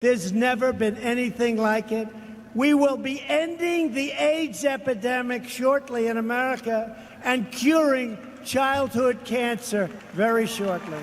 There's never been anything like it. We will be ending the AIDS epidemic shortly in America and curing childhood cancer very shortly.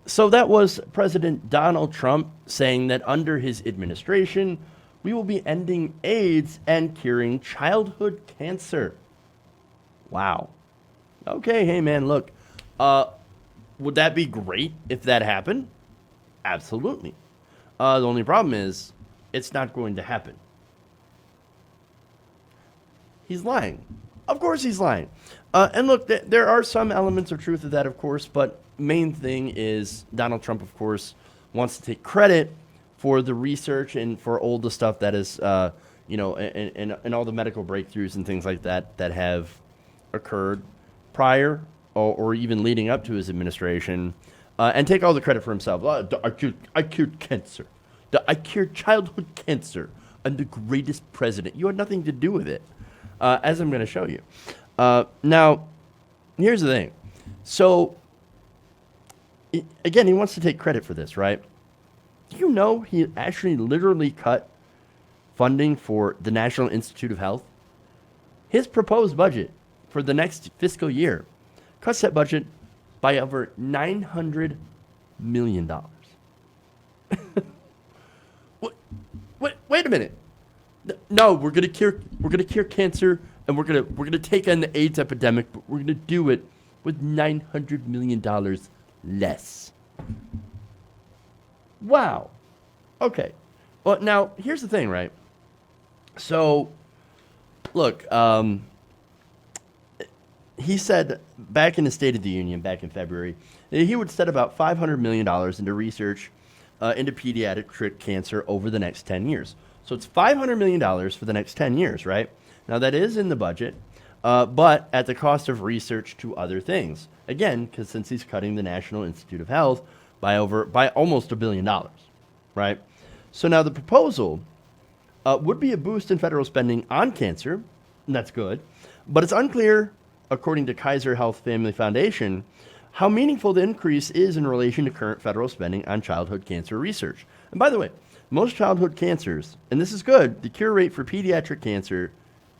So that was President Donald Trump saying that under his administration, we will be ending AIDS and curing childhood cancer. Wow. Okay, hey man, look, would that be great if that happened? Absolutely. The only problem is, it's not going to happen. He's lying. Of course he's lying. And look, there are some elements of truth to that, of course, but main thing is Donald Trump, of course, wants to take credit for the research and for all the stuff that is, and all the medical breakthroughs and things like that that have occurred prior or even leading up to his administration, and take all the credit for himself. I cured cancer. I cured childhood cancer. I'm the greatest president. You had nothing to do with it, as I'm going to show you. Now, here's the thing. So, again, he wants to take credit for this, right? Do you know he actually literally cut funding for the National Institute of Health? His proposed budget for the next fiscal year cuts that budget by over $900 million. Wait a minute. No, we're gonna cure cancer, and we're gonna take on the AIDS epidemic, but we're gonna do it with $900 million less. Wow. Okay. Well, now here's the thing, right? So, look, he said back in the State of the Union, back in February, that he would set about $500 million into research into pediatric cancer over the next 10 years. So it's $500 million for the next 10 years, right? Now, that is in the budget, but at the cost of research to other things. Again, because since he's cutting the National Institute of Health by almost $1 billion, right? So now the proposal would be a boost in federal spending on cancer, and that's good, but it's unclear, according to Kaiser Health Family Foundation, how meaningful the increase is in relation to current federal spending on childhood cancer research. And by the way, most childhood cancers, and this is good, the cure rate for pediatric cancer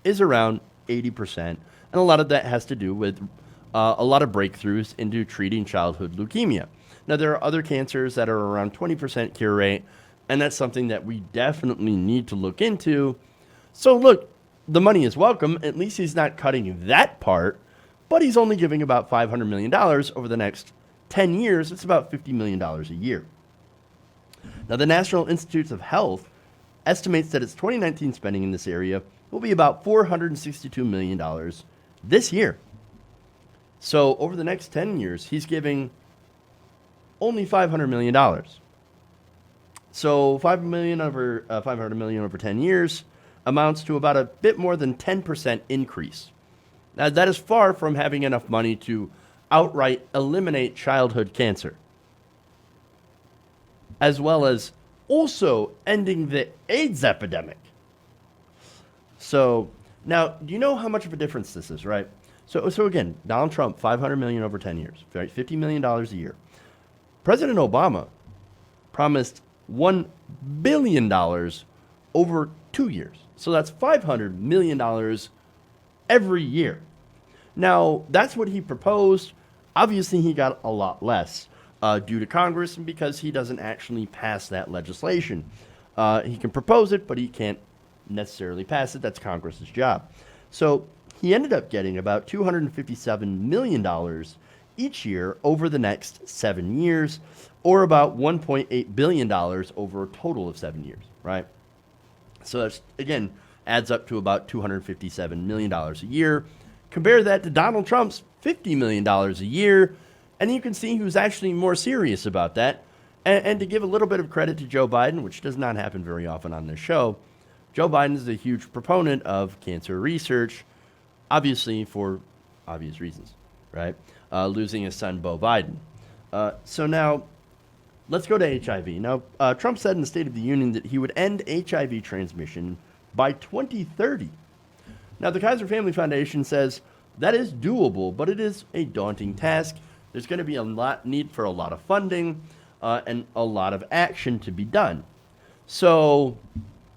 is around 80%, and a lot of that has to do with a lot of breakthroughs into treating childhood leukemia. Now, there are other cancers that are around 20% cure rate, and that's something that we definitely need to look into. So look, the money is welcome. At least he's not cutting that part, but he's only giving about $500 million over the next 10 years. It's about $50 million a year. Now, the National Institutes of Health estimates that its 2019 spending in this area will be about $462 million this year. So over the next 10 years, he's giving only $500 million. So $500 million over 10 years amounts to about a bit more than 10% increase. Now, that is far from having enough money to outright eliminate childhood cancer, as well as also ending the AIDS epidemic. So now, do you know how much of a difference this is, right? So again, Donald Trump, $500 million over 10 years, right? $50 million a year. President Obama promised $1 billion over 2 years. So that's $500 million every year. Now, that's what he proposed. Obviously, he got a lot less due to Congress and because he doesn't actually pass that legislation. He can propose it, but he can't necessarily pass it. That's Congress's job. So he ended up getting about $257 million each year over the next 7 years, or about $1.8 billion over a total of 7 years, right? So that's, again, adds up to about $257 million a year. Compare that to Donald Trump's $50 million a year, and you can see who's actually more serious about that. And to give a little bit of credit to Joe Biden, which does not happen very often on this show, Joe Biden is a huge proponent of cancer research, obviously for obvious reasons, right? Losing his son, Beau Biden. So now, let's go to HIV. Now, Trump said in the State of the Union that he would end HIV transmission by 2030. Now, the Kaiser Family Foundation says that is doable, but it is a daunting task. there's going to be a lot need for a lot of funding and a lot of action to be done. So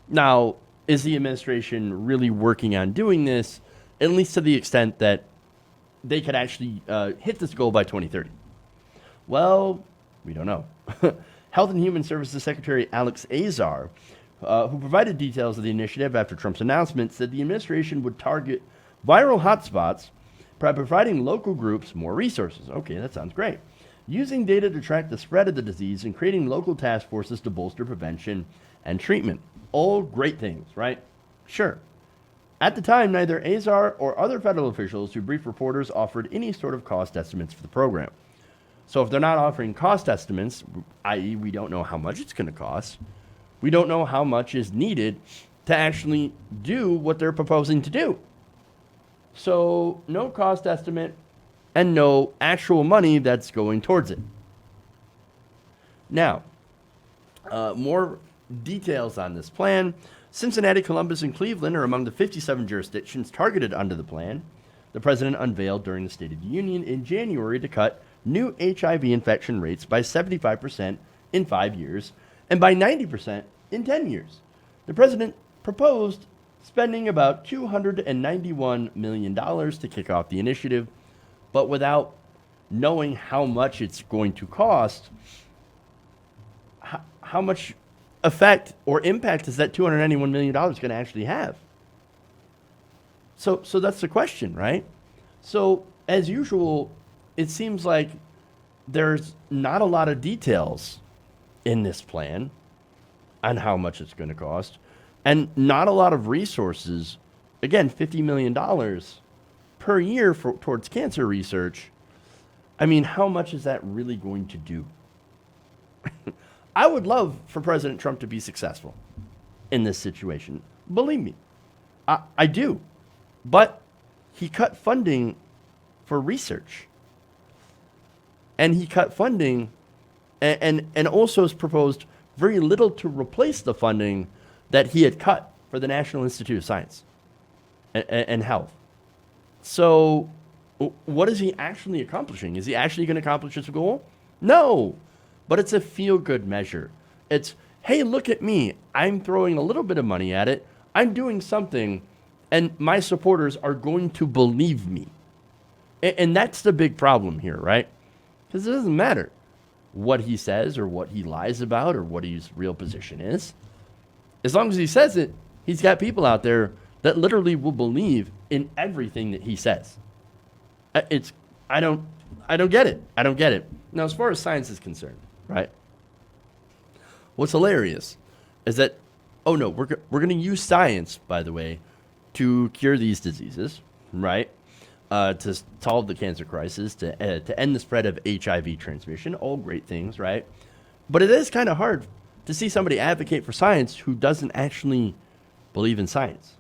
now, is the administration really working on doing this, at least to the extent that they could actually hit this goal by 2030? Well, we don't know. Health and Human Services Secretary Alex Azar, who provided details of the initiative after Trump's announcement, said the administration would target viral hotspots by providing local groups more resources. Okay, that sounds great. Using data to track the spread of the disease and creating local task forces to bolster prevention and treatment. All great things, right? Sure. At the time, neither Azar or other federal officials who briefed reporters offered any sort of cost estimates for the program. So if they're not offering cost estimates, i.e. we don't know how much it's going to cost, we don't know how much is needed to actually do what they're proposing to do. So no cost estimate and no actual money that's going towards it. Now, more details on this plan. Cincinnati, Columbus, and Cleveland are among the 57 jurisdictions targeted under the plan. The president unveiled during the State of the Union in January to cut new HIV infection rates by 75% in 5 years and by 90% in 10 years. The president proposed spending about $291 million to kick off the initiative, but without knowing how much it's going to cost, how much effect or impact is that $291 million going to actually have? So that's the question, right? So as usual, it seems like there's not a lot of details in this plan on how much it's going to cost, and not a lot of resources. Again, $50 million per year towards cancer research. I mean, how much is that really going to do? I would love for President Trump to be successful in this situation. Believe me, I do. But he cut funding for research. And he cut funding and also has proposed very little to replace the funding that he had cut for the National Institute of Science and Health. So what is he actually accomplishing? Is he actually going to accomplish his goal? No, but it's a feel-good measure. It's, hey, look at me. I'm throwing a little bit of money at it. I'm doing something, and my supporters are going to believe me. And that's the big problem here, right? Because it doesn't matter what he says or what he lies about or what his real position is. As long as he says it, he's got people out there that literally will believe in everything that he says. I don't get it. I don't get it. Now, as far as science is concerned, right? What's hilarious is that, oh no, we're going to use science, by the way, to cure these diseases, right? To solve the cancer crisis, to end the spread of HIV transmission, all great things, right? But it is kind of hard to see somebody advocate for science who doesn't actually believe in science.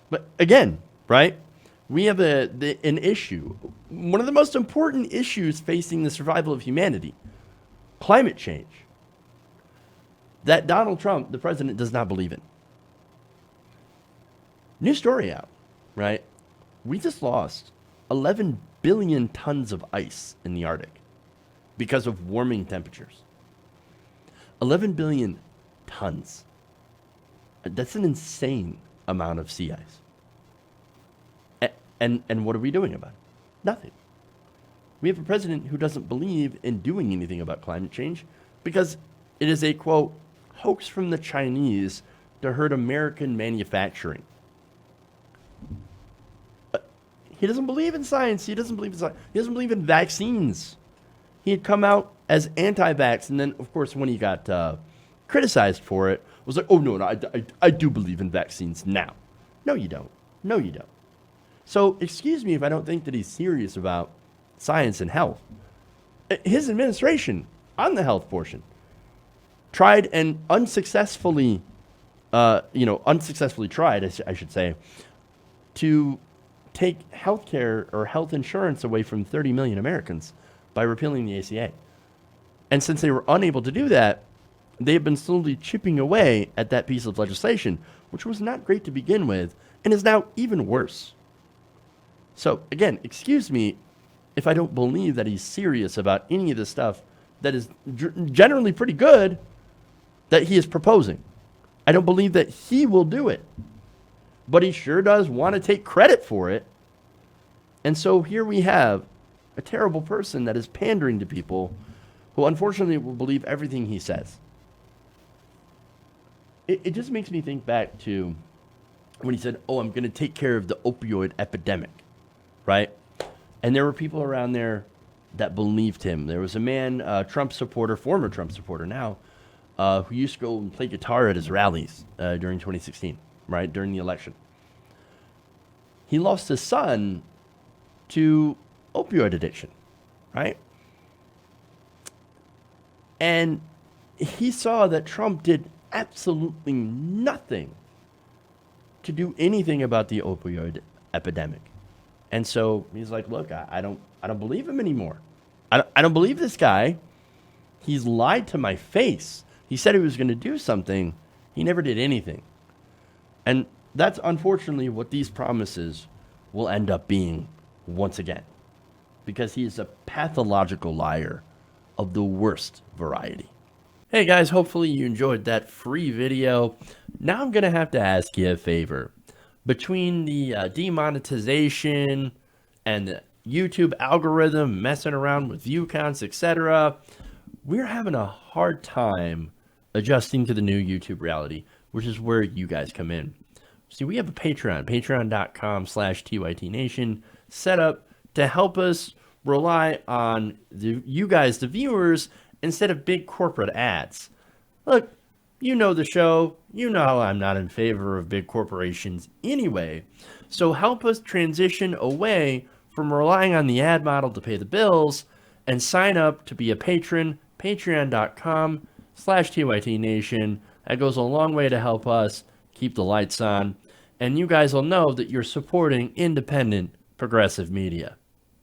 But again, right? We have an issue, one of the most important issues facing the survival of humanity, climate change, that Donald Trump, the president, does not believe in. New story out, right? We just lost 11 billion tons of ice in the Arctic because of warming temperatures. 11 billion tons. That's an insane amount of sea ice. And what are we doing about it? Nothing. We have a president who doesn't believe in doing anything about climate change because it is a, quote, hoax from the Chinese to hurt American manufacturing. He doesn't believe in science. He doesn't believe in vaccines. He had come out as anti-vax, and then, of course, when he got criticized for it, was like, oh, no, I do believe in vaccines now. No, you don't. No, you don't. So, excuse me if I don't think that he's serious about science and health. His administration, on the health portion, tried and unsuccessfully tried, I should say, to take health care or health insurance away from 30 million Americans by repealing the ACA. And since they were unable to do that, they've been slowly chipping away at that piece of legislation, which was not great to begin with, and is now even worse. So, again, excuse me if I don't believe that he's serious about any of the stuff that is generally pretty good that he is proposing. I don't believe that he will do it. But he sure does want to take credit for it. And so here we have a terrible person that is pandering to people who unfortunately will believe everything he says. It just makes me think back to when he said, oh, I'm going to take care of the opioid epidemic, right? And there were people around there that believed him. There was a man, Trump supporter, former Trump supporter now, who used to go and play guitar at his rallies during 2016, right, during the election. He lost his son to opioid addiction, right? And he saw that Trump did absolutely nothing to do anything about the opioid epidemic. And so he's like, look, I don't believe him anymore. I don't believe this guy. He's lied to my face. He said he was going to do something. He never did anything. And that's unfortunately what these promises will end up being once again. Because he is a pathological liar of the worst variety. Hey guys, hopefully you enjoyed that free video. Now I'm going to have to ask you a favor. Between the demonetization and the YouTube algorithm messing around with view counts, etc., we're having a hard time adjusting to the new YouTube reality, which is where you guys come in. See, we have a Patreon, patreon.com/TYTNation, set up to help us rely on you guys, the viewers, instead of big corporate ads. Look, you know the show. You know I'm not in favor of big corporations anyway. So help us transition away from relying on the ad model to pay the bills and sign up to be a patron, patreon.com/TYTNation. That goes a long way to help us keep the lights on. And you guys will know that you're supporting independent progressive media.